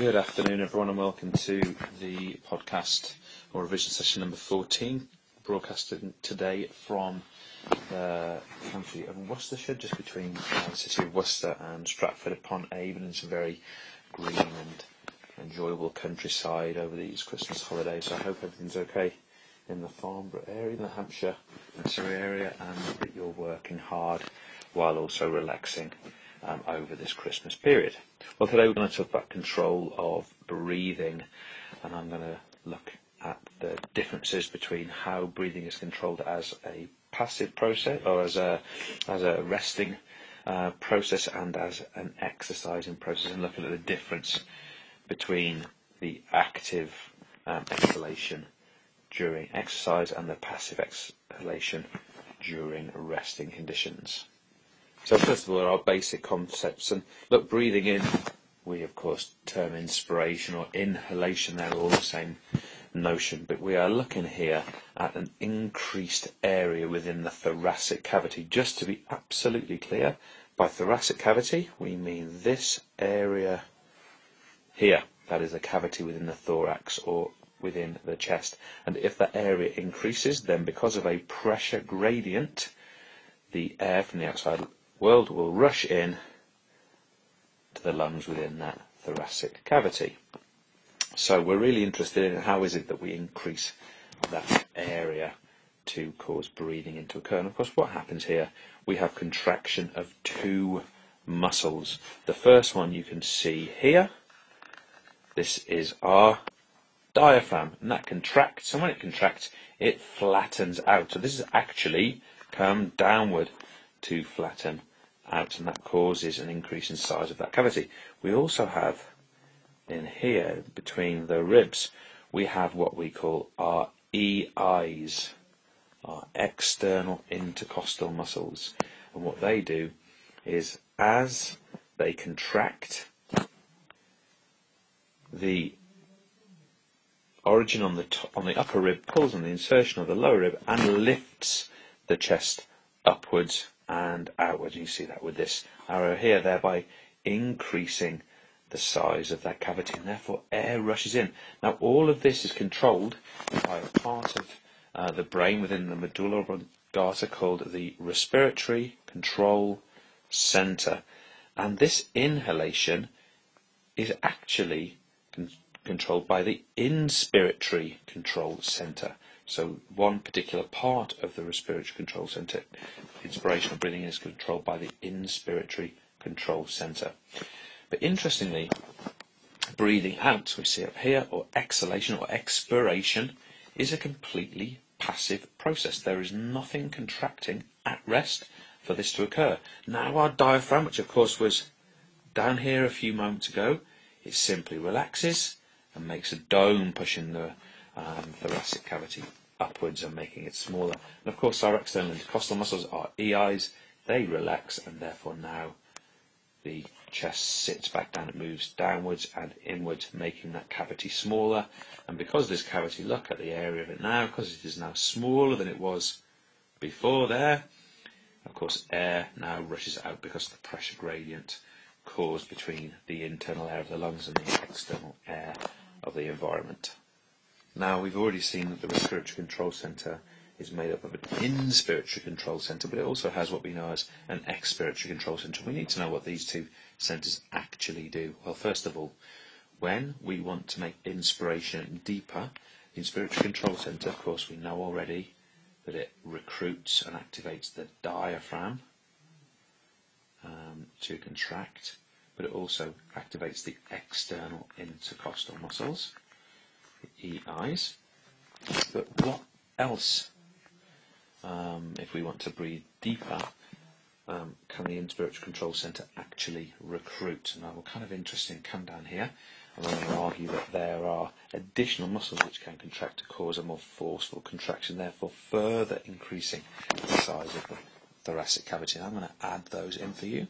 Good afternoon, everyone, and welcome to the podcast or revision session number 14, broadcasted today from the county of Worcestershire, just between the city of Worcester and Stratford upon Avon. It's a very green and enjoyable countryside over these Christmas holidays. So I hope everything's okay in the Farnborough area, in the Hampshire and Surrey area, and that you're working hard while also relaxing over this Christmas period. Well, today we're going to talk about control of breathing, and I'm going to look at the differences between how breathing is controlled as a passive process, or as a resting process, and as an exercising process, and looking at the difference between the active exhalation during exercise and the passive exhalation during resting conditions. So first of all, our basic concepts. And look, breathing in, we of course term inspiration or inhalation. They're all the same notion, but we are looking here at an increased area within the thoracic cavity. Just to be absolutely clear, by thoracic cavity we mean this area here. That is a cavity within the thorax or within the chest. And if that area increases, then because of a pressure gradient, the air from the outside world will rush in to the lungs within that thoracic cavity. So we're really interested in how is it that we increase that area to cause breathing in to occur. And of course, what happens here, we have contraction of two muscles. The first one you can see here. This is our diaphragm, and that contracts, and when it contracts, it flattens out. So this is actually come downward to flatten out, and that causes an increase in size of that cavity. We also have in here, between the ribs, we have what we call our EIs, our external intercostal muscles. And what they do is, as they contract, the origin on the upper rib pulls on the insertion of the lower rib and lifts the chest upwards and outwards. You see that with this arrow here, thereby increasing the size of that cavity, and therefore air rushes in. Now all of this is controlled by a part of the brain within the medulla oblongata called the respiratory control center, and this inhalation is actually controlled by the inspiratory control center. So one particular part of the respiratory control center, inspirational breathing, is controlled by the inspiratory control center. But interestingly, breathing out, we see up here, or exhalation or expiration, is a completely passive process. There is nothing contracting at rest for this to occur. Now our diaphragm, which of course was down here a few moments ago, it simply relaxes and makes a dome, pushing the thoracic cavity upwards and making it smaller. And of course our external intercostal muscles, our EIs, they relax, and therefore now the chest sits back down, it moves downwards and inwards, making that cavity smaller. And because this cavity, look at the area of it now, because it is now smaller than it was before there, of course air now rushes out because of the pressure gradient caused between the internal air of the lungs and the external air of the environment. Now we've already seen that the respiratory control center is made up of an inspiratory control center, but it also has what we know as an expiratory control center. We need to know what these two centers actually do. Well, first of all, when we want to make inspiration deeper, the inspiratory control center, of course, we know already that it recruits and activates the diaphragm to contract, but it also activates the external intercostal muscles, the EIs. But what else, if we want to breathe deeper, can the inspiratory control center actually recruit? Now we're kind of interesting, come down here, and I'm going to argue that there are additional muscles which can contract to cause a more forceful contraction, therefore further increasing the size of the thoracic cavity. And I'm going to add those in for you.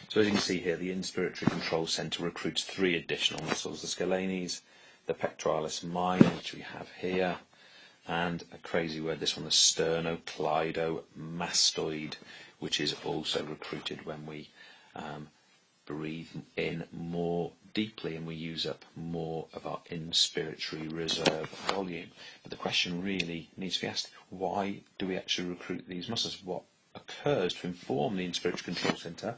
So as you can see here, the inspiratory control center recruits three additional muscles: the scalenes, the pectoralis minor, which we have here, and a crazy word, this one, the sternocleidomastoid, which is also recruited when we breathe in more deeply and we use up more of our inspiratory reserve volume. But the question really needs to be asked, why do we actually recruit these muscles? What occurs to inform the inspiratory control centre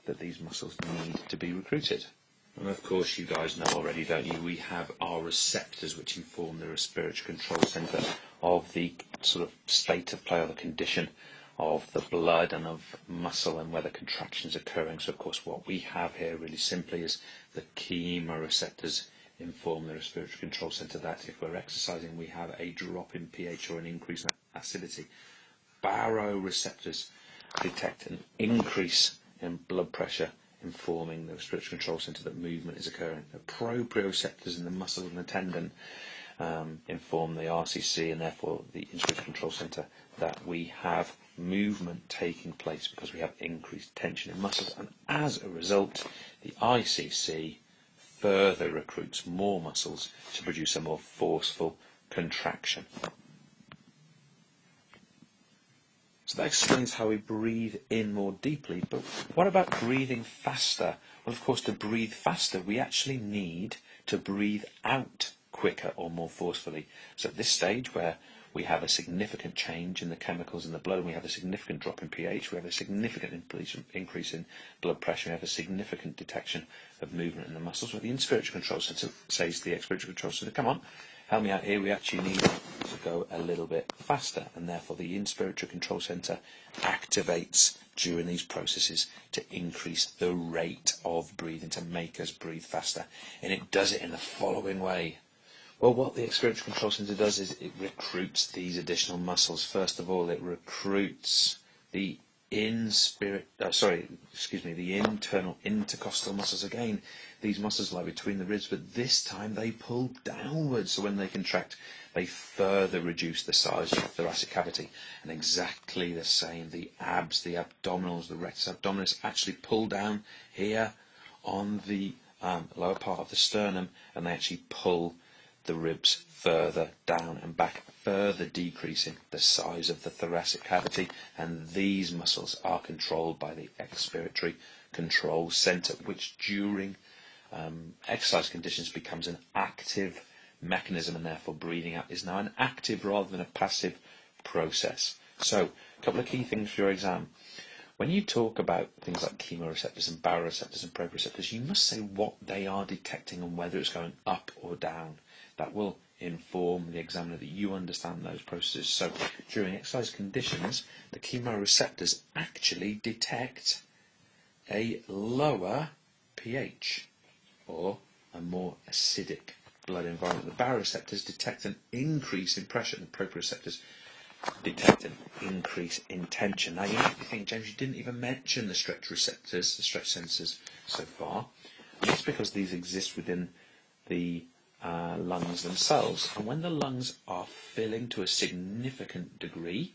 that these muscles need to be recruited? And of course you guys know already, don't you, we have our receptors which inform the respiratory control centre of the sort of state of play or the condition of the blood and of muscle and whether contractions are occurring. So of course what we have here really simply is the chemoreceptors inform the respiratory control centre that if we're exercising we have a drop in pH or an increase in acidity. Baroreceptors detect an increase in blood pressure, informing the respiratory control centre that movement is occurring. The proprioceptors in the muscle and the tendon inform the RCC and therefore the inspiratory control centre that we have movement taking place because we have increased tension in muscles, and as a result the ICC further recruits more muscles to produce a more forceful contraction. So that explains how we breathe in more deeply, but what about breathing faster? Well, of course, to breathe faster, we actually need to breathe out quicker or more forcefully. So at this stage where we have a significant change in the chemicals in the blood and we have a significant drop in pH, we have a significant increase in blood pressure, we have a significant detection of movement in the muscles, where the inspiratory control centre says to the expiratory control centre, come on, help me out here, we actually need to go a little bit faster, and therefore the inspiratory control centre activates during these processes to increase the rate of breathing, to make us breathe faster. And it does it in the following way. Well, what the expiratory control centre does is it recruits these additional muscles. First of all, it recruits the the internal intercostal muscles. Again, these muscles lie between the ribs, but this time they pull downwards. So when they contract, they further reduce the size of the thoracic cavity. And exactly the same, the abs, the abdominals, the rectus abdominis actually pull down here on the lower part of the sternum, and they actually pull the ribs further down and back, further decreasing the size of the thoracic cavity, and these muscles are controlled by the expiratory control centre, which during exercise conditions becomes an active mechanism, and therefore breathing out is now an active rather than a passive process. So, a couple of key things for your exam. When you talk about things like chemoreceptors and baroreceptors and proprioceptors, you must say what they are detecting and whether it's going up or down. That will inform the examiner that you understand those processes. So during exercise conditions, the chemoreceptors actually detect a lower pH or a more acidic blood environment. The baroreceptors detect an increase in pressure, and the proprioceptors detect an increase in tension. Now you might be thinking, James, you didn't even mention the stretch receptors, the stretch sensors so far. And that's because these exist within the lungs themselves. And when the lungs are filling to a significant degree,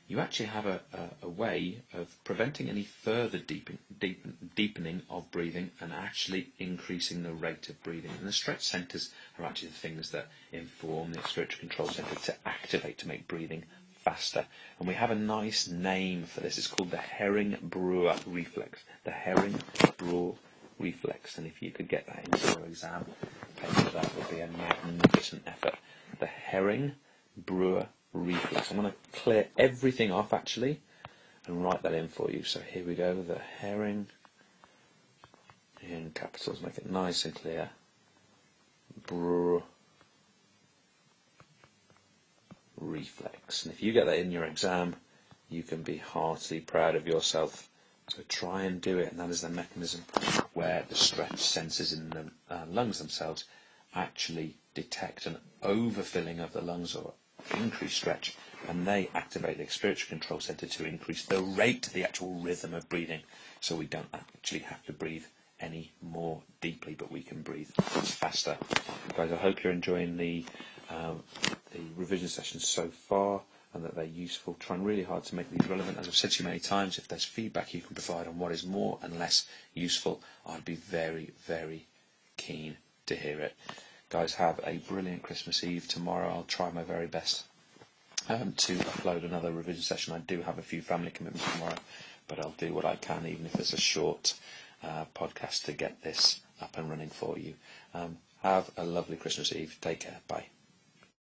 you actually have a way of preventing any further deepening of breathing and actually increasing the rate of breathing. And the stretch centres are actually the things that inform the expiratory control centre to activate, to make breathing faster. And we have a nice name for this. It's called the Herring-Brewer reflex. The Herring-Brewer reflex. And if you could get that into your exam paper, that would be a magnificent effort. The Herring-Brewer reflex. I'm going to clear everything off actually and write that in for you. So here we go, the Herring, in capitals, make it nice and clear. Reflex. And if you get that in your exam, you can be heartily proud of yourself. So try and do it, and that is the mechanism where the stretch sensors in the lungs themselves actually detect an overfilling of the lungs or increased stretch, and they activate the expiratory control centre to increase the rate, the actual rhythm of breathing, so we don't actually have to breathe any more deeply, but we can breathe faster. Guys, I hope you're enjoying the revision sessions so far and that they're useful. Trying really hard to make these relevant. As I've said to you many times, if there's feedback you can provide on what is more and less useful, I'd be very, very keen to hear it. Guys, have a brilliant Christmas Eve. Tomorrow I'll try my very best to upload another revision session. I do have a few family commitments tomorrow, but I'll do what I can, even if it's a short podcast, to get this up and running for you. Have a lovely Christmas Eve. Take care. Bye.